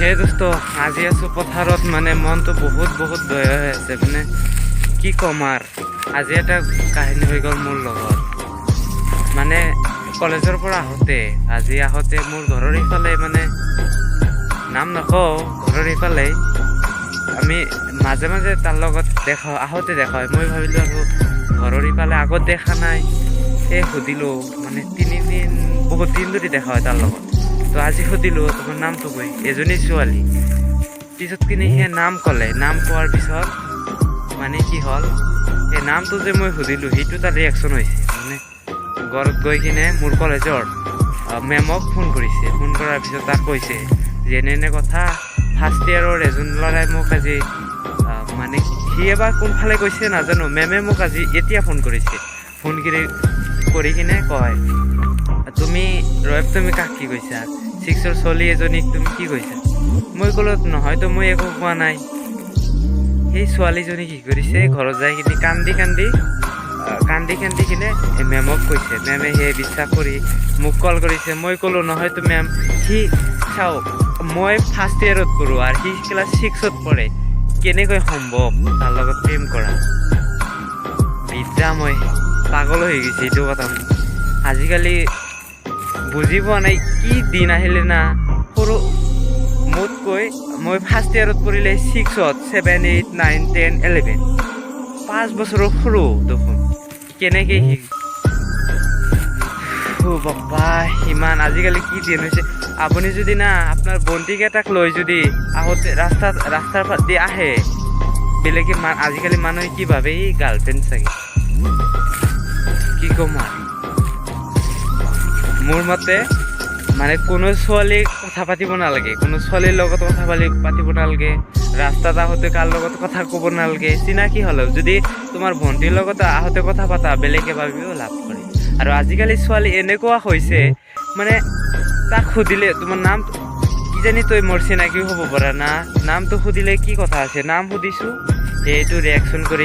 সেই দোস্ত আজি আছোঁ পথাৰত মানে মনটো বহুত বেয়া হৈ আছে মানে কি ক'ম আৰু আজি এটা কাহিনী হৈ গ'ল মোৰ লগত মানে কলেজৰ পৰা আহোঁতে মোৰ ঘৰৰ ইফালে মানে নাম নকওঁ ঘৰৰ ইফালে আমি মাজে মাজে তাৰ লগত আহোঁতে দেখা হয় মই ভাবিলোঁ আৰু ঘৰৰ ইফালে আগত দেখা নাই সুধিলোঁ মানে বহুত দিন ধৰি দেখা হয় তাৰ লগত তো আজি সুধিলোঁ তোমাৰ নামটো কৈ এজনী ছোৱালী পিছত কিনে সেই নাম ক'লে নাম কোৱাৰ পিছত মানে কি হ'ল সেই নামটো যে মই সুধিলোঁ সেইটো তাৰ ৰিয়েকশ্যন হৈছে মানে ঘৰত গৈ কিনে মোৰ কলেজৰ মেমক ফোন কৰিছে ফোন কৰাৰ পিছত তাক কৈছে যে এনে কথা ফাৰ্ষ্ট ইয়েৰৰ এজন ল'ৰাই মোক আজি মানে সি এবাৰ কোনফালে কৈছে নাজানো মেমে মোক আজি এতিয়া ফোন কৰিছে ফোন কৰি কিনে কয় তুমি কাক কি কৈছা 6ৰ ছোৱালী এজনীক তুমি কি কৈছা মই ক'লো নহয়তো মই একো কোৱা নাই সেই ছোৱালীজনী কি কৰিছে ঘৰত যাই কিনে কান্দি কিনে মেমক কৈছে মেমে সেই বিশ্বাস কৰি মোক কল কৰিছে মই ক'লো নহয়তো মেম সি চাওক মই ফাৰ্ষ্ট ইয়েৰত পঢ়োঁ আৰু সি ক্লাছ 6ত পঢ়ে কেনেকৈ সম্ভৱ তাৰ লগত প্ৰেম কৰা মই পাগল হৈ গৈছে এইটো কথা আজিকালি বুজি পোৱা নাই কি দিন আহিলে না সৰু মোতকৈ মই ফাৰ্ষ্ট ইয়েৰত পঢ়িলে 6ত 7 8 9 10 11 5 বছৰৰ সৰু দেখোন কেনেকৈ বাপ্পা ইমান আজিকালি কি দিন হৈছে আপুনি যদি না আপোনাৰ বন্তিকেইটাক লৈ যদি আহোঁতে ৰাস্তাৰ দি আহে বেলেগে আজিকালি মানুহে কি ভাবে ই গাৰ্লফ্ৰেণ্ড চাগে কি ক'ম আৰু মোৰ মতে মানে কোনো ছোৱালীক কথা পাতিব নালাগে কোনো ছোৱালীৰ লগত কথা পাতিব নালাগে ৰাস্তাত আহোঁতে কাৰ লগত কথা ক'ব নালাগে চিনাকি হ'লেও যদি তোমাৰ ভণ্টিৰ লগত আহোঁতে কথা পাতা বেলেগে ভাবিও লাভ কৰে আৰু আজিকালি ছোৱালী এনেকুৱা হৈছে মানে তাক সুধিলে তোমাৰ নাম কিজানি তই মোৰ চিনাকিও হ'ব পাৰা না নামটো সুধিলে কি কথা আছে নাম সুধিছোঁ সেইটো ৰিয়েকশ্যন কৰি